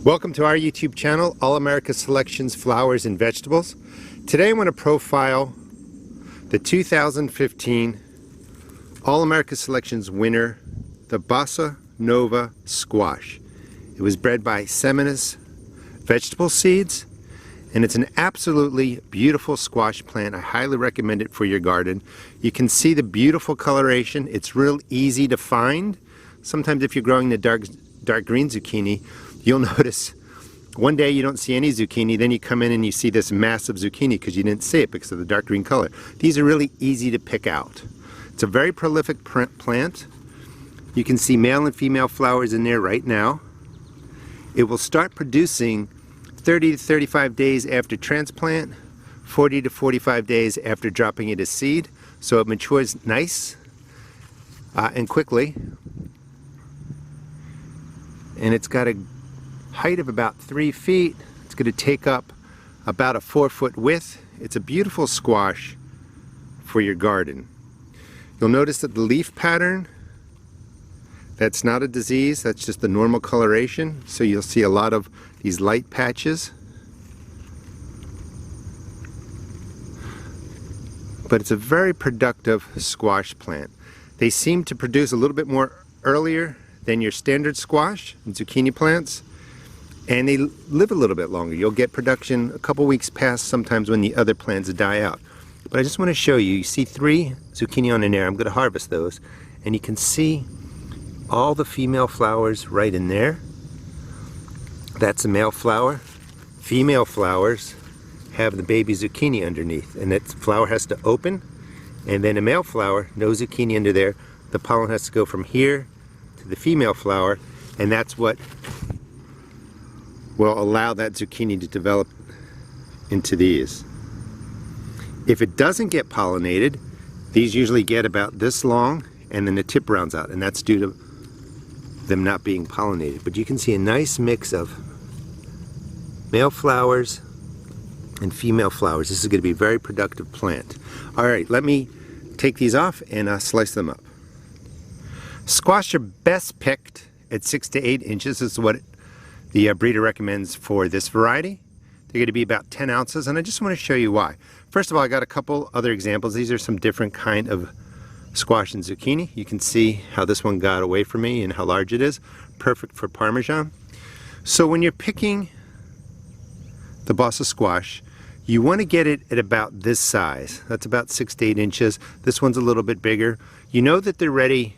Welcome to our YouTube channel, All America Selections Flowers and Vegetables. Today I'm going to profile the 2015 All America Selections winner, the Bossa Nova Squash. It was bred by Seminus Vegetable Seeds, and it's an absolutely beautiful squash plant. I highly recommend it for your garden. You can see the beautiful coloration. It's real easy to find. Sometimes if you're growing the dark green zucchini, you'll notice one day you don't see any zucchini, then you come in and you see this massive zucchini because you didn't see it because of the dark green color. These are really easy to pick out. It's a very prolific plant. You can see male and female flowers in there right now. It will start producing 30 to 35 days after transplant, 40 to 45 days after dropping it as seed, so it matures nice and quickly. And it's got a height of about 3 feet. It's going to take up about a 4-foot width. It's a beautiful squash for your garden. You'll notice that the leaf pattern, that's not a disease, that's just the normal coloration. So you'll see a lot of these light patches. But it's a very productive squash plant. They seem to produce a little bit more earlier than your standard squash and zucchini plants, and they live a little bit longer. You'll get production a couple weeks past sometimes when the other plants die out. But I just want to show you, you see 3 zucchini on in there. I'm going to harvest those, and you can see all the female flowers right in there. That's a male flower. Female flowers have the baby zucchini underneath, and that flower has to open, and then a male flower, no zucchini under there. The pollen has to go from here to the female flower, and that's what will allow that zucchini to develop into these. If it doesn't get pollinated, these usually get about this long, and then the tip rounds out, and that's due to them not being pollinated. But you can see a nice mix of male flowers and female flowers. This is going to be a very productive plant. Alright, let me take these off and slice them up. Squash are best picked at 6 to 8 inches. This is what the breeder recommends for this variety. They're going to be about 10 ounces, and I just want to show you why. First of all, I got a couple other examples. These are some different kind of squash and zucchini. You can see how this one got away from me and how large it is. Perfect for Parmesan. So when you're picking the Bossa squash, you want to get it at about this size. That's about 6 to 8 inches. This one's a little bit bigger. You know that they're ready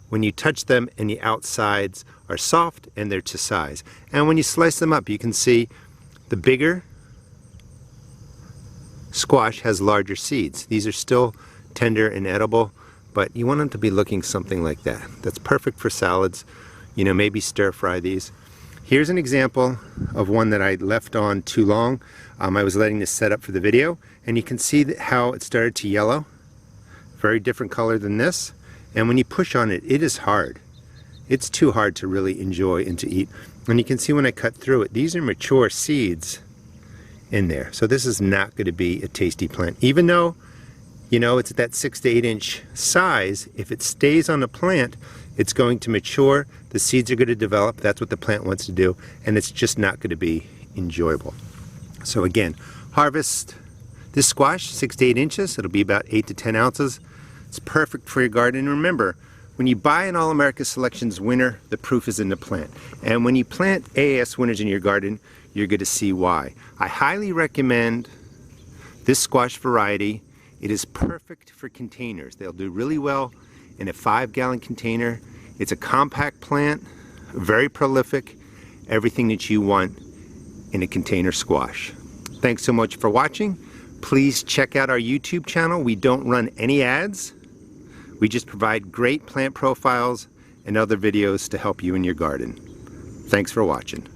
when you touch them and the outsides are soft and they're to size. And when you slice them up, you can see the bigger squash has larger seeds. These are still tender and edible, but you want them to be looking something like that. That's perfect for salads. You know, maybe stir fry these. Here's an example of one that I left on too long. I was letting this set up for the video, and you can see how it started to yellow. Very different color than this. And when you push on it, it is hard. It's too hard to really enjoy and to eat. And you can see when I cut through it, these are mature seeds in there. So this is not going to be a tasty plant. Even though, you know, it's at that 6 to 8 inch size, if it stays on the plant, it's going to mature, the seeds are going to develop, that's what the plant wants to do, and it's just not going to be enjoyable. So again, harvest this squash 6 to 8 inches, it'll be about 8 to 10 ounces. It's perfect for your garden. And remember, when you buy an All America Selections winner, the proof is in the plant. And when you plant AAS winners in your garden, you're going to see why. I highly recommend this squash variety. It is perfect for containers. They'll do really well in a 5-gallon container. It's a compact plant, very prolific, everything that you want in a container squash. Thanks so much for watching. Please check out our YouTube channel. We don't run any ads. We just provide great plant profiles and other videos to help you in your garden. Thanks for watching.